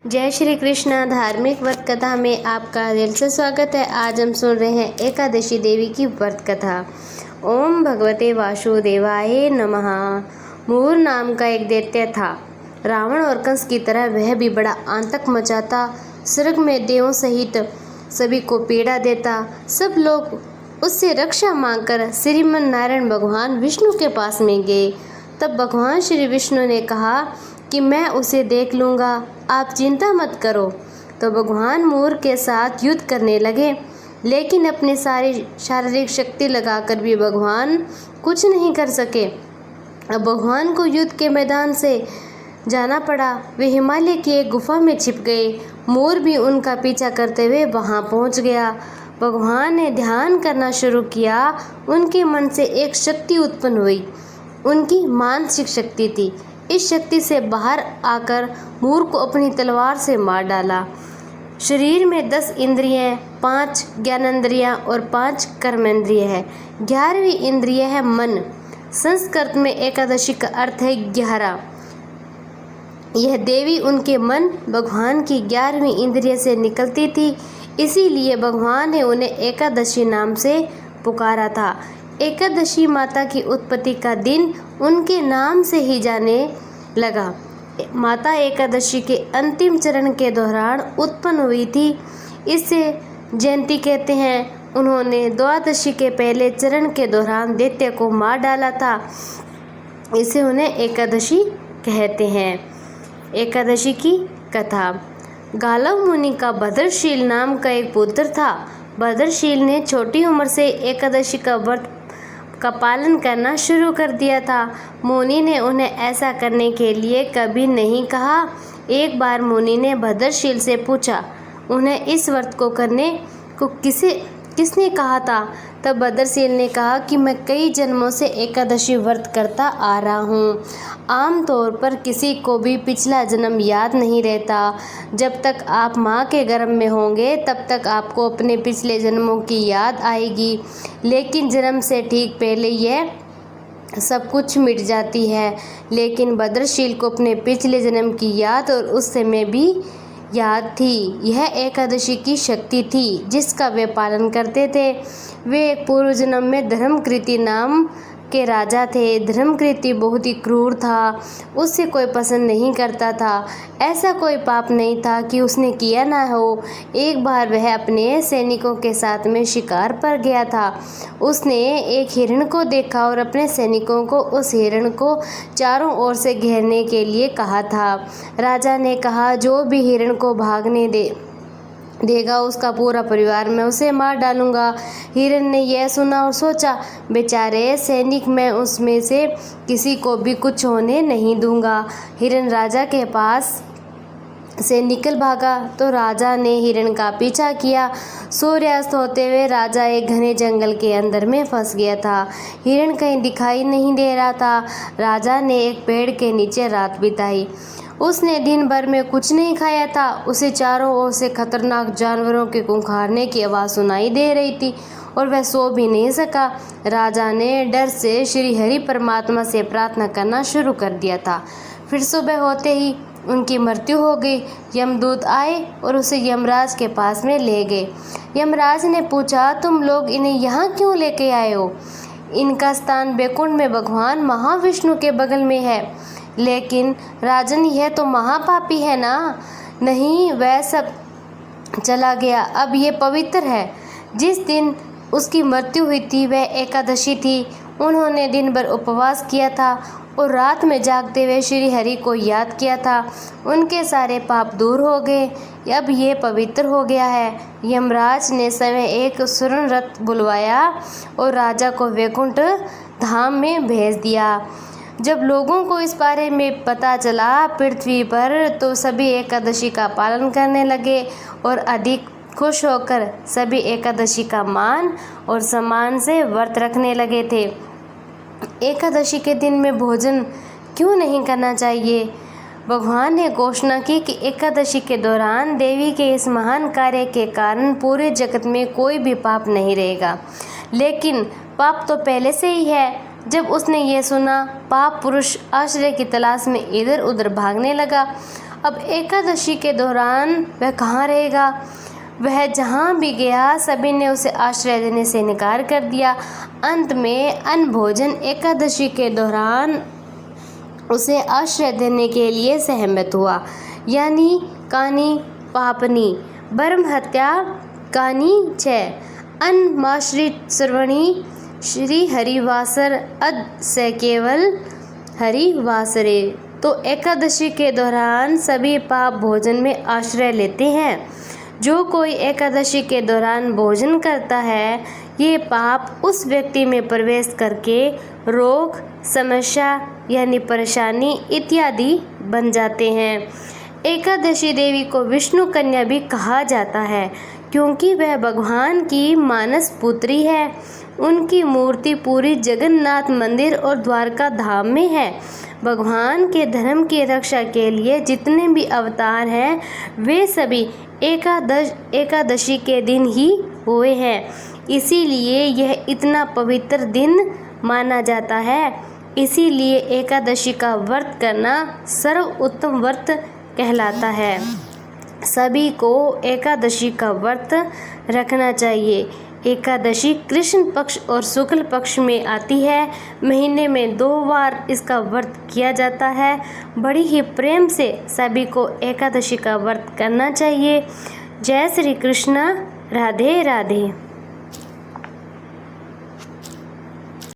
जय श्री कृष्ण। धार्मिक व्रत कथा में आपका दिल से स्वागत है। आज हम सुन रहे हैं एकादशी देवी की व्रत कथा। ओम भगवते वासुदेवाय नमः। मूर नाम का एक दैत्य था। रावण और कंस की तरह वह भी बड़ा आतंक मचाता, स्वर्ग में देवों सहित सभी को पीड़ा देता। सब लोग उससे रक्षा मांगकर श्रीमन नारायण भगवान विष्णु के पास में गए। तब भगवान श्री विष्णु ने कहा कि मैं उसे देख लूँगा, आप चिंता मत करो। तो भगवान मूर के साथ युद्ध करने लगे, लेकिन अपनी सारी शारीरिक शक्ति लगाकर भी भगवान कुछ नहीं कर सके। अब भगवान को युद्ध के मैदान से जाना पड़ा। वे हिमालय की एक गुफा में छिप गए। मूर भी उनका पीछा करते हुए वहां पहुंच गया। भगवान ने ध्यान करना शुरू किया। उनके मन से एक शक्ति उत्पन्न हुई, उनकी मानसिक शक्ति थी। इस शक्ति से बाहर आकर मूर को अपनी तलवार से मार डाला। शरीर में 10 इंद्रियां, 5 ज्ञानेंद्रियां और 5 कर्मेंद्रिय है। 11वीं इंद्रिय है मन। संस्कृत में एकादशी का अर्थ है 11। यह देवी उनके मन भगवान की 11वीं इंद्रिय से निकलती थी, इसीलिए भगवान ने उन्हें एकादशी नाम से पुकारा था। एकादशी माता की उत्पत्ति का दिन उनके नाम से ही जाने लगा। माता एकादशी के अंतिम चरण के दौरान उत्पन्न हुई थी, इसे जयंती कहते हैं। उन्होंने द्वादशी के पहले चरण के दौरान दैत्य को मार डाला था, इसे उन्हें एकादशी कहते हैं। एकादशी की कथा। गालव मुनि का भद्रशील नाम का एक पुत्र था। भद्रशील ने छोटी उम्र से एकादशी का व्रत का पालन करना शुरू कर दिया था। मुनि ने उन्हें ऐसा करने के लिए कभी नहीं कहा। एक बार मुनि ने भद्रशील से पूछा, उन्हें इस व्रत को करने को किसने कहा था? तब भद्रशील ने कहा कि मैं कई जन्मों से एकादशी व्रत करता आ रहा हूँ। आमतौर पर किसी को भी पिछला जन्म याद नहीं रहता। जब तक आप माँ के गर्भ में होंगे तब तक आपको अपने पिछले जन्मों की याद आएगी, लेकिन जन्म से ठीक पहले यह सब कुछ मिट जाती है। लेकिन भद्रशील को अपने पिछले जन्म की याद और उस समय भी याद थी। यह एकादशी की शक्ति थी जिसका वे पालन करते थे। वे एक पूर्व जन्म में धर्मकृति नाम के राजा थे। धर्मकृति बहुत ही क्रूर था, उससे कोई पसंद नहीं करता था। ऐसा कोई पाप नहीं था कि उसने किया ना हो। एक बार वह अपने सैनिकों के साथ में शिकार पर गया था। उसने एक हिरण को देखा और अपने सैनिकों को उस हिरण को चारों ओर से घेरने के लिए कहा था। राजा ने कहा, जो भी हिरण को भागने देगा उसका पूरा परिवार मैं उसे मार डालूंगा। हिरण ने यह सुना और सोचा, बेचारे सैनिक, मैं उसमें से किसी को भी कुछ होने नहीं दूंगा। हिरण राजा के पास से निकल भागा तो राजा ने हिरण का पीछा किया। सूर्यास्त होते हुए राजा एक घने जंगल के अंदर में फंस गया था। हिरण कहीं दिखाई नहीं दे रहा था। राजा ने एक पेड़ के नीचे रात बिताई। उसने दिन भर में कुछ नहीं खाया था। उसे चारों ओर से खतरनाक जानवरों के खुंखारने की आवाज़ सुनाई दे रही थी और वह सो भी नहीं सका। राजा ने डर से श्री हरि परमात्मा से प्रार्थना करना शुरू कर दिया था। फिर सुबह होते ही उनकी मृत्यु हो गई। यमदूत आए और उसे यमराज के पास में ले गए। यमराज ने पूछा, तुम लोग इन्हें यहाँ क्यों लेके आए हो? इनका स्थान बैकुंठ में भगवान महाविष्णु के बगल में है। लेकिन राजन, यह तो महापापी है ना? नहीं, वह सब चला गया, अब ये पवित्र है। जिस दिन उसकी मृत्यु हुई थी वह एकादशी थी। उन्होंने दिन भर उपवास किया था और रात में जागते हुए श्री हरि को याद किया था। उनके सारे पाप दूर हो गए। अब ये पवित्र हो गया है। यमराज ने समय एक स्वर्ण रथ बुलवाया और राजा को वैकुंठ धाम में भेज दिया। जब लोगों को इस बारे में पता चला पृथ्वी पर, तो सभी एकादशी का पालन करने लगे और अधिक खुश होकर सभी एकादशी का मान और सम्मान से व्रत रखने लगे थे। एकादशी के दिन में भोजन क्यों नहीं करना चाहिए? भगवान ने घोषणा की कि एकादशी के दौरान देवी के इस महान कार्य के कारण पूरे जगत में कोई भी पाप नहीं रहेगा। लेकिन पाप तो पहले से ही है। जब उसने ये सुना, पाप पुरुष आश्रय की तलाश में इधर उधर भागने लगा। अब एकादशी के दौरान वह कहाँ रहेगा? वह जहाँ भी गया सभी ने उसे आश्रय देने से इनकार कर दिया। अंत में अन्न भोजन एकादशी के दौरान उसे आश्रय देने के लिए सहमत हुआ। यानी कानी पापनी ब्रह्म हत्या कानी छ अन्माश्रित श्रवणी श्री हरिवासर अद से केवल हरिवासरे। तो एकादशी के दौरान सभी पाप भोजन में आश्रय लेते हैं। जो कोई एकादशी के दौरान भोजन करता है ये पाप उस व्यक्ति में प्रवेश करके रोग समस्या यानी परेशानी इत्यादि बन जाते हैं। एकादशी देवी को विष्णु कन्या भी कहा जाता है क्योंकि वह भगवान की मानस पुत्री है। उनकी मूर्ति पूरी जगन्नाथ मंदिर और द्वारका धाम में है। भगवान के धर्म की रक्षा के लिए जितने भी अवतार हैं वे सभी एकादशी के दिन ही हुए हैं। इसीलिए यह इतना पवित्र दिन माना जाता है। इसीलिए एकादशी का व्रत करना सर्वोत्तम व्रत कहलाता है। सभी को एकादशी का व्रत रखना चाहिए। एकादशी कृष्ण पक्ष और शुक्ल पक्ष में आती है। महीने में 2 बार इसका व्रत किया जाता है। बड़ी ही प्रेम से सभी को एकादशी का व्रत करना चाहिए। जय श्री कृष्ण। राधे राधे।